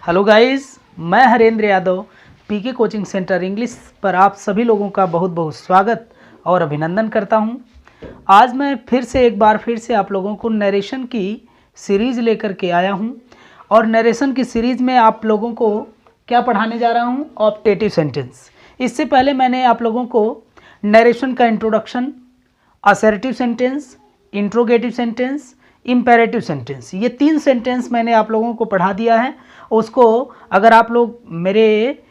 Hello guys, मैं हरेंद्र यादव पीके coaching centre English पर आप सभी लोगों का बहुत बहुत स्वागत और अभिनंदन करता हूं। आज मैं एक बार फिर से आप लोगों को नरेशन की सीरीज़ लेकर के आया हूं और नरेशन की सीरीज़ में आप लोगों को क्या पढ़ाने जा रहा हूं? Optative sentence. इससे पहले मैंने आप लोगों को नरेशन का introduction, assertive sentence, interrogative sentence, imperative sentence, ये 3 सेंटेंस मैंने आप लोगों को पढ़ा दिया है। उसको अगर आप लोग मेरे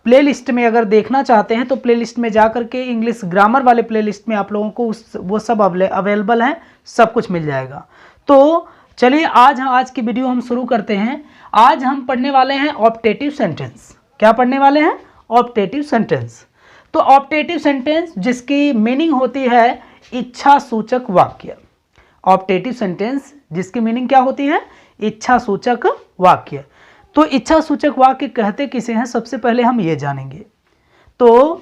प्लेलिस्ट में अगर देखना चाहते हैं तो प्लेलिस्ट में जा कर के इंग्लिश ग्रामर वाले प्लेलिस्ट में आप लोगों को वो सब अवेलेबल है, सब कुछ मिल जाएगा। तो चलिए आज की वीडियो हम शुरू करते हैं। आज हम पढ़ने वाले हैं ऑप्टेटिव सेंटेंस। क्या पढ़ने वाले हैं? Optative sentence. तो ऑप्टेटिव सेंटेंस जिसकी मीनिंग होती है इच्छा सूचक वाक्य। ऑप्टेटिव सेंटेंस जिसकी मीनिंग क्या होती है? इच्छा सूचक वाक्य। तो इच्छा सूचक वाक्य कहते किसे हैं, सबसे पहले हम ये जानेंगे। तो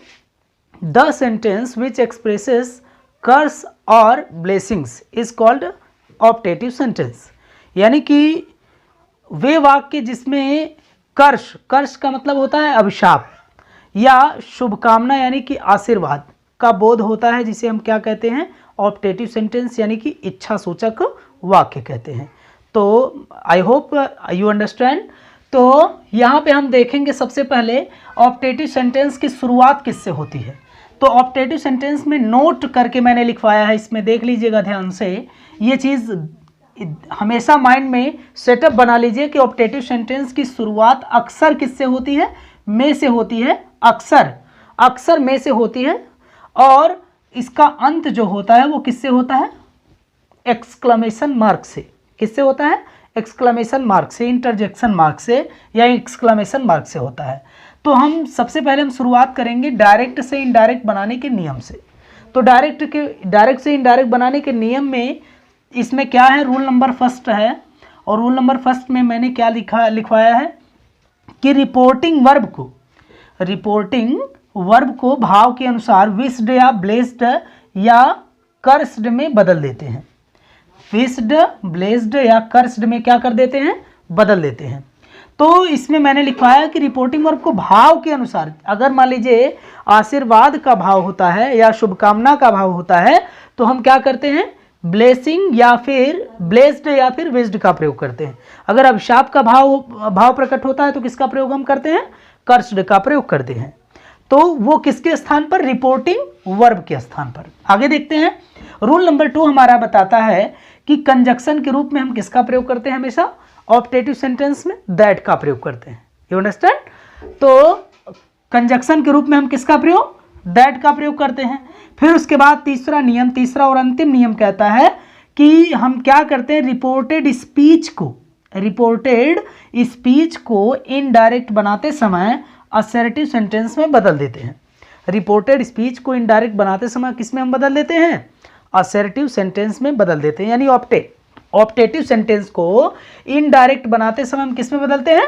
द सेंटेंस विच एक्सप्रेसेस कर्स और blessings is called optative sentence. यानी कि वे वाक्य जिसमें कर्ष का मतलब होता है अभिशाप या शुभकामना यानी कि आशीर्वाद का बोध होता है, जिसे हम क्या कहते हैं? ऑप्टेटिव सेंटेंस यानी कि इच्छा सूचक वाक्य कहते हैं। तो आई होप यू अंडरस्टैंड। तो यहाँ पे हम देखेंगे सबसे पहले ऑप्टेटिव सेंटेंस की शुरुआत किससे होती है। तो ऑप्टेटिव सेंटेंस में नोट करके मैंने लिखवाया है, इसमें देख लीजिएगा ध्यान से। ये चीज़ हमेशा माइंड में सेटअप बना लीजिए कि ऑप्टेटिव सेंटेंस की शुरुआत अक्सर किससे होती है? में से होती है। अक्सर में से होती है। और इसका अंत जो होता है वो किससे होता है? एक्सक्लेमेशन मार्क से। किससे होता है? एक्सक्लेमेशन मार्क से, इंटरजेक्शन मार्क से या एक्सक्लेमेशन मार्क से होता है। तो हम सबसे पहले हम शुरुआत करेंगे डायरेक्ट से इनडायरेक्ट बनाने के नियम से। तो डायरेक्ट से इनडायरेक्ट बनाने के नियम में इसमें क्या है? रूल नंबर फर्स्ट है। और रूल नंबर फर्स्ट में मैंने क्या लिखवाया है कि रिपोर्टिंग वर्ब को भाव के अनुसार विश्ड या ब्लेस्ड या कर्स्ड में बदल देते हैं। विश्ड, ब्लेस्ड या कर्स्ड में क्या कर देते हैं? बदल देते हैं। तो इसमें मैंने लिखवाया कि रिपोर्टिंग वर्ब को भाव के अनुसार, अगर मान लीजिए आशीर्वाद का भाव होता है या शुभकामना का भाव होता है तो हम क्या करते हैं? ब्लेसिंग या फिर ब्लेस्ड या फिर विश्ड का प्रयोग करते हैं। अगर अभिशाप का भाव प्रकट होता है तो किसका प्रयोग हम करते हैं? कर्स्ड का प्रयोग करते हैं। तो वो किसके स्थान पर? रिपोर्टिंग वर्ब के स्थान पर। आगे देखते हैं। रूल नंबर 2 हमारा बताता है कि कंजक्शन के रूप में हम किसका प्रयोग करते हैं? हमेशा ऑप्टेटिव सेंटेंस में दैट का प्रयोग करते हैं। You understand? तो कंजक्शन के रूप में हम किसका प्रयोग? दैट का प्रयोग करते हैं। फिर उसके बाद तीसरा और अंतिम नियम कहता है कि हम क्या करते हैं? रिपोर्टेड स्पीच को इनडायरेक्ट बनाते समय असर्टिव सेंटेंस में बदल देते हैं। रिपोर्टेड स्पीच को इनडायरेक्ट बनाते समय किस में हम बदल देते हैं? असर्टिव सेंटेंस में बदल देते हैं। यानी ऑप्टेटिव सेंटेंस को इनडायरेक्ट बनाते समय हम किस में बदलते हैं?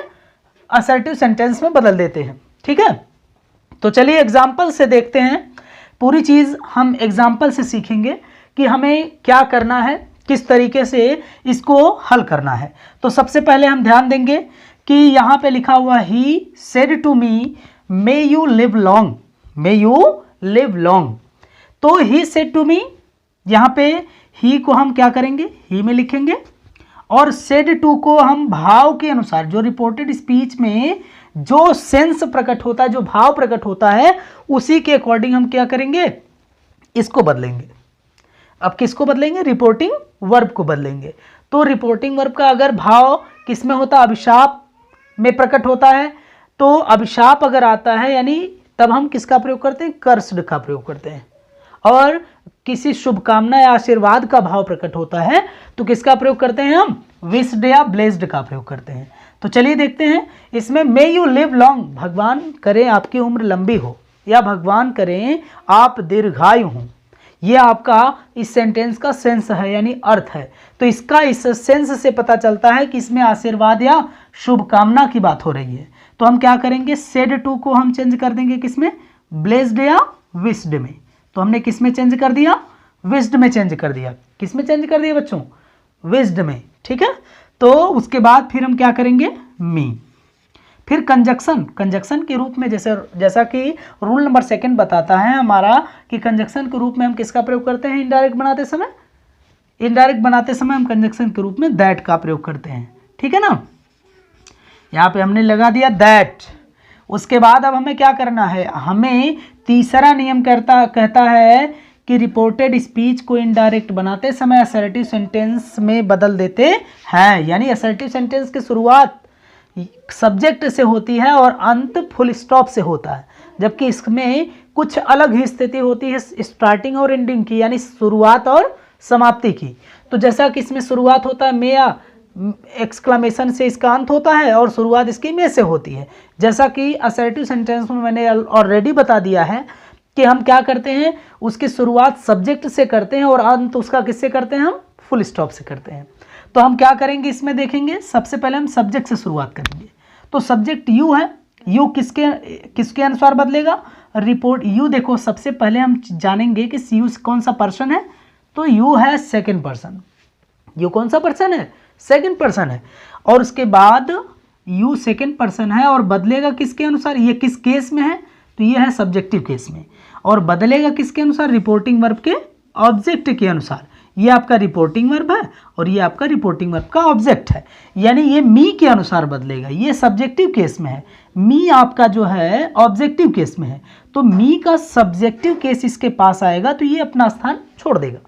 असर्टिव सेंटेंस में बदल देते हैं। ठीक है, तो चलिए एग्जाम्पल से देखते हैं। पूरी चीज़ हम एग्जाम्पल से सीखेंगे कि हमें क्या करना है, किस तरीके से इसको हल करना है। तो सबसे पहले हम ध्यान देंगे कि यहाँ पे लिखा हुआ he said to me may you live long. तो ही सेड टू मी, यहाँ पे ही को हम क्या करेंगे? ही में लिखेंगे। और सेड टू को हम भाव के अनुसार, जो रिपोर्टेड स्पीच में जो सेंस प्रकट होता है, जो भाव प्रकट होता है, उसी के अकॉर्डिंग हम क्या करेंगे? इसको बदलेंगे। अब किसको बदलेंगे? रिपोर्टिंग वर्ब को बदलेंगे। तो रिपोर्टिंग वर्ब का अगर भाव किस में होता है? अभिशाप में प्रकट होता है। तो अभिशाप अगर आता है यानी तब हम किसका प्रयोग करते हैं? कर्स्ड का प्रयोग करते हैं। और किसी शुभकामना या आशीर्वाद का भाव प्रकट होता है तो किसका प्रयोग करते हैं हम? विश्ड या ब्लेस्ड का प्रयोग करते हैं। तो चलिए देखते हैं। इसमें मे यू लिव लॉन्ग, भगवान करें आपकी उम्र लंबी हो, या भगवान करें आप दीर्घायु हो, ये आपका इस सेंटेंस का सेंस है यानी अर्थ है। तो इसका इस सेंस से पता चलता है कि इसमें आशीर्वाद या शुभकामना की बात हो रही है। तो हम क्या करेंगे? सेड टू को हम चेंज कर देंगे किसमें? ब्लेस्ड या विश्ड में। तो हमने किस में चेंज कर दिया? विश्ड में चेंज कर दिया। किस में चेंज कर दिया बच्चों? विश्ड में। ठीक है, तो उसके बाद फिर हम क्या करेंगे? मी। फिर कंजक्शन, कंजक्शन के रूप में जैसा कि रूल नंबर 2 बताता है हमारा कि कंजक्शन के रूप में हम किसका प्रयोग करते हैं इनडायरेक्ट बनाते समय, इनडायरेक्ट बनाते समय हम कंजक्शन के रूप में दैट का प्रयोग करते हैं, ठीक है ना। यहाँ पे हमने लगा दिया दैट। उसके बाद अब हमें क्या करना है, हमें तीसरा नियम कहता है कि रिपोर्टेड स्पीच को इनडायरेक्ट बनाते समय असर्टिव सेंटेंस में बदल देते हैं, यानी असर्टिव सेंटेंस की शुरुआत सब्जेक्ट से होती है और अंत फुल स्टॉप से होता है, जबकि इसमें कुछ अलग ही स्थिति होती है स्टार्टिंग और एंडिंग की, यानी शुरुआत और समाप्ति की। तो जैसा कि इसमें शुरुआत होता है मे या एक्सक्लेमेशन से इसका अंत होता है और शुरुआत इसकी में से होती है। जैसा कि असर्टिव सेंटेंस में मैंने ऑलरेडी बता दिया है कि हम क्या करते हैं, उसकी शुरुआत सब्जेक्ट से करते हैं और अंत उसका किससे करते हैं, हम फुल स्टॉप से करते हैं। तो हम क्या करेंगे इसमें देखेंगे, सबसे पहले हम सब्जेक्ट से शुरुआत करेंगे। तो सब्जेक्ट यू है, यू किसके अनुसार बदलेगा, रिपोर्ट यू। देखो सबसे पहले हम जानेंगे कि यू कौन सा पर्सन है, तो यू है सेकंड पर्सन। यू कौन सा पर्सन है, सेकंड पर्सन है। और उसके बाद यू सेकंड पर्सन है और बदलेगा किसके अनुसार, ये किस केस में है, तो ये है सब्जेक्टिव केस में। और बदलेगा किसके अनुसार, रिपोर्टिंग वर्ब के ऑब्जेक्ट के अनुसार। ये आपका रिपोर्टिंग वर्ब है और ये आपका रिपोर्टिंग वर्ब का ऑब्जेक्ट है, यानी ये मी के अनुसार बदलेगा। ये सब्जेक्टिव केस में है, मी आपका जो है ऑब्जेक्टिव केस में है, तो मी का सब्जेक्टिव केस इसके पास आएगा तो ये अपना स्थान छोड़ देगा।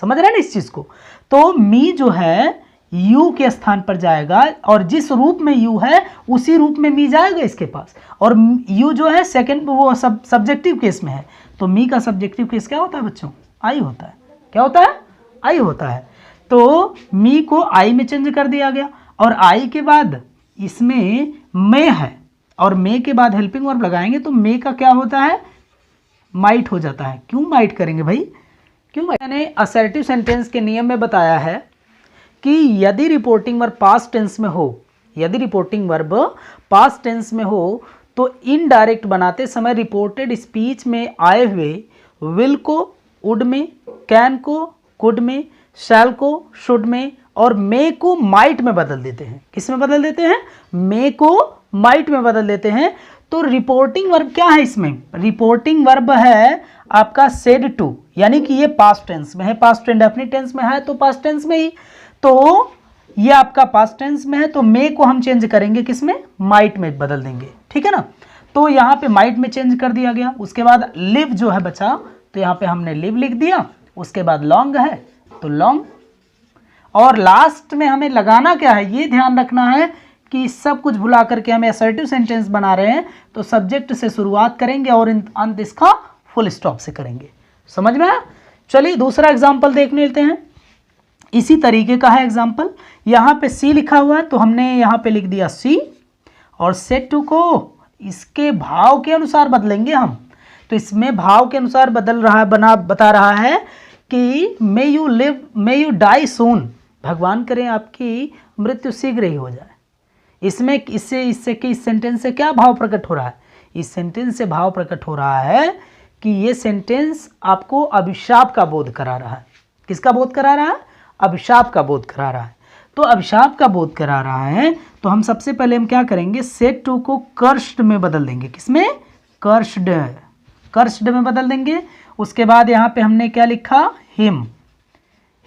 समझ रहे हैं ना इस चीज को। तो मी जो है यू के स्थान पर जाएगा और जिस रूप में यू है उसी रूप में मी जाएगा इसके पास। और यू जो है सेकंड वो सब्जेक्टिव केस में है, तो मी का सब्जेक्टिव केस क्या होता है बच्चों, आई होता है। क्या होता है, आई होता है। तो मी को आई में चेंज कर दिया गया और आई के बाद इसमें मे है और मे के बाद हेल्पिंग वर्ब लगाएंगे तो मे का क्या होता है, माइट हो जाता है। क्यों माइट करेंगे भाई, क्यों? मैंने असर्टिव सेंटेंस के नियम में बताया है कि यदि रिपोर्टिंग वर्ब पास्ट टेंस में हो, यदि रिपोर्टिंग वर्ब पास्ट टेंस में हो तो इनडायरेक्ट बनाते समय रिपोर्टेड स्पीच में आए हुए विल को वुड में, कैन को कुड में, शैल को शुड में और मे को माइट में बदल देते हैं। किस में बदल देते हैं, मे को माइट में बदल देते हैं। तो रिपोर्टिंग वर्ब क्या है इसमें, रिपोर्टिंग वर्ब है आपका सेड टू, यानी कि ये पास्ट टेंस में है, पास्ट इंडेफिनिट टेंस में है तो पास्ट टेंस में ही, तो ये आपका पास्ट टेंस में है तो मे को हम चेंज करेंगे किसमें, माइट में बदल देंगे, ठीक है ना। तो यहाँ पे माइट में चेंज कर दिया गया। उसके बाद लिव जो है बचा, तो यहाँ पे हमने लिव लिख दिया। उसके बाद लॉन्ग है तो लॉन्ग, और लास्ट में हमें लगाना क्या है, ये ध्यान रखना है कि सब कुछ भुला करके हमें असर्टिव सेंटेंस बना रहे हैं तो सब्जेक्ट से शुरुआत करेंगे और अंत इसका फुल स्टॉप से करेंगे। समझ में आया। चलिए दूसरा एग्जाम्पल देख लेते हैं। इसी तरीके का है एग्जाम्पल। यहाँ पे सी लिखा हुआ है तो हमने यहाँ पे लिख दिया सी और सेट टू को इसके भाव के अनुसार बदलेंगे हम। तो इसमें भाव के अनुसार बदल रहा है, बता रहा है कि may you live, may you die soon, भगवान करें आपकी मृत्यु शीघ्र ही हो जाए। इसमें इससे कि इस सेंटेंस से क्या भाव प्रकट हो रहा है, इस सेंटेंस से भाव प्रकट हो रहा है कि ये सेंटेंस आपको अभिशाप का बोध करा रहा है। किसका बोध करा रहा है, अभिशाप का बोध करा रहा है। तो अभिशाप का बोध करा रहा है तो हम सबसे पहले हम क्या करेंगे, सेट टू को कर्स्ड में बदल देंगे। किसमें, कर्स्ड, कर्स्ड में बदल देंगे। उसके बाद यहाँ पे हमने क्या लिखा, हिम,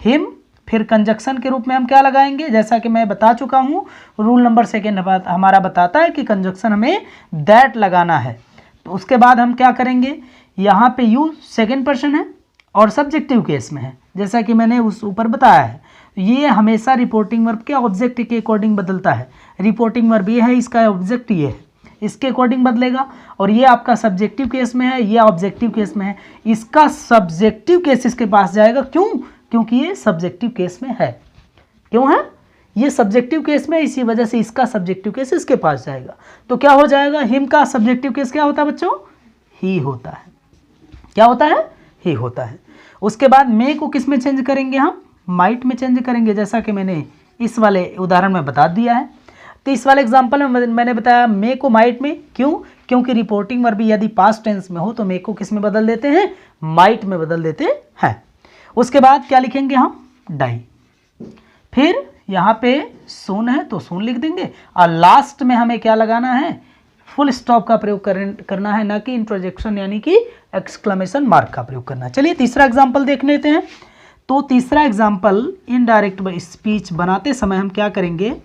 हिम। फिर कंजक्शन के रूप में हम क्या लगाएंगे, जैसा कि मैं बता चुका हूँ रूल नंबर 2 हमारा बताता है कि कंजक्शन हमें दैट लगाना है। तो उसके बाद हम क्या करेंगे, यहाँ पे यू सेकंड पर्सन है और सब्जेक्टिव केस में है, जैसा कि मैंने उस ऊपर बताया है। ये हमेशा रिपोर्टिंग वर्ब के ऑब्जेक्ट के अकॉर्डिंग बदलता है। रिपोर्टिंग वर्ब ये है, इसका ऑब्जेक्ट ये है, इसके अकॉर्डिंग बदलेगा। और ये आपका सब्जेक्टिव केस में है, ये ऑब्जेक्टिव केस में है, इसका सब्जेक्टिव केस इसके पास जाएगा। क्यों, क्योंकि ये सब्जेक्टिव केस में है। क्यों है, ये सब्जेक्टिव केस में, इसी वजह से इसका सब्जेक्टिव केस इसके पास जाएगा। तो क्या हो जाएगा, हिम का सब्जेक्टिव केस क्या होता है बच्चों, ही होता है। क्या होता है, ही होता है। उसके बाद मे को किस में चेंज करेंगे, हम माइट में चेंज करेंगे, जैसा कि मैंने इस वाले उदाहरण में बता दिया है। तो इस वाले एग्जांपल में मैंने बताया मे को माइट में, क्यों, क्योंकि रिपोर्टिंग वर्ब यदि पास्ट टेंस में हो तो मे को किस में बदल देते हैं, माइट में बदल देते हैं। उसके बाद क्या लिखेंगे हम, डाई। फिर यहाँ पे सून है तो सून लिख देंगे, और लास्ट में हमें क्या लगाना है, फुल स्टॉप का प्रयोग करना है, ना कि इंटरजेक्शन यानी कि एक्सक्लेमेशन मार्क का प्रयोग करना है। चलिए तीसरा एग्जाम्पल देख लेते हैं। तो तीसरा एग्जाम्पल, इनडायरेक्ट स्पीच बनाते समय हम क्या करेंगे,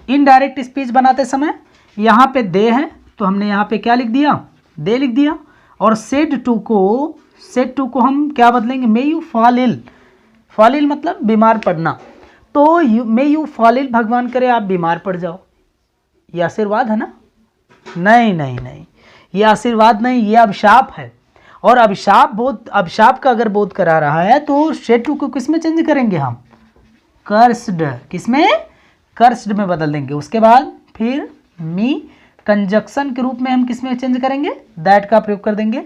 इनडायरेक्ट स्पीच बनाते समय यहाँ पे दे है तो हमने यहाँ पे क्या लिख दिया, दे लिख दिया, और सेड टू को हम क्या बदलेंगे, may you fall ill. Fall ill मतलब बीमार पड़ना, तो मे यू फॉल इल, भगवान करे आप बीमार पड़ जाओ। ये आशीर्वाद है ना? नहीं नहीं नहीं, ये आशीर्वाद नहीं, ये अभिशाप है। और अभिशाप का अगर बोध करा रहा है तो सेड टू को किस में चेंज करेंगे हम, कर्स्ड। किस में, कर्स्ड में बदल देंगे। उसके बाद फिर मी कंजक्शन के रूप में हम किस में चेंज करेंगे, दैट का प्रयोग कर देंगे।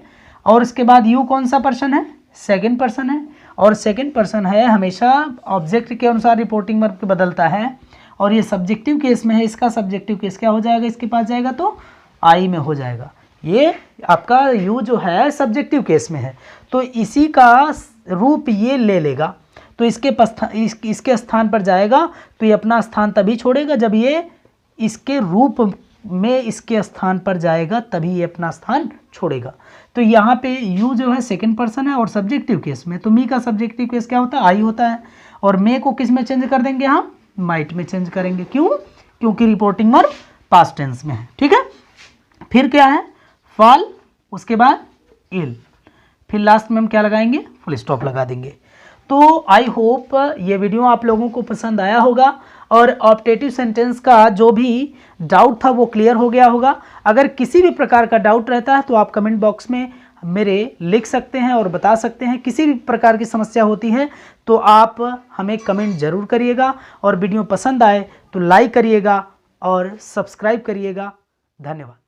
और उसके बाद यू कौन सा पर्सन है, सेकंड पर्सन है, और सेकंड पर्सन है हमेशा ऑब्जेक्ट के अनुसार रिपोर्टिंग वर्ब बदलता है, और ये सब्जेक्टिव केस में है, इसका सब्जेक्टिव केस क्या हो जाएगा, इसके पास जाएगा तो आई में हो जाएगा। ये आपका यू जो है सब्जेक्टिव केस में है, तो इसी का रूप ये ले लेगा, तो इसके स्थान पर जाएगा, तो ये अपना स्थान तभी छोड़ेगा जब ये इसके रूप में इसके स्थान पर जाएगा, तभी ये अपना स्थान छोड़ेगा। तो यहाँ पे यू जो है सेकंड पर्सन है और सब्जेक्टिव केस में, तो मी का सब्जेक्टिव केस क्या होता है, आई होता है, और मे को किस में चेंज कर देंगे हम, माइट में चेंज करेंगे। क्यों, क्योंकि रिपोर्टिंग वर्ब पास्ट टेंस में है। ठीक है, फिर क्या है, फॉल, उसके बाद इल, फिर लास्ट में हम क्या लगाएंगे, फुल स्टॉप लगा देंगे। तो आई होप ये वीडियो आप लोगों को पसंद आया होगा, और ऑप्टेटिव सेंटेंस का जो भी डाउट था वो क्लियर हो गया होगा। अगर किसी भी प्रकार का डाउट रहता है तो आप कमेंट बॉक्स में मेरे लिख सकते हैं और बता सकते हैं। किसी भी प्रकार की समस्या होती है तो आप हमें कमेंट ज़रूर करिएगा, और वीडियो पसंद आए तो लाइक करिएगा और सब्सक्राइब करिएगा। धन्यवाद।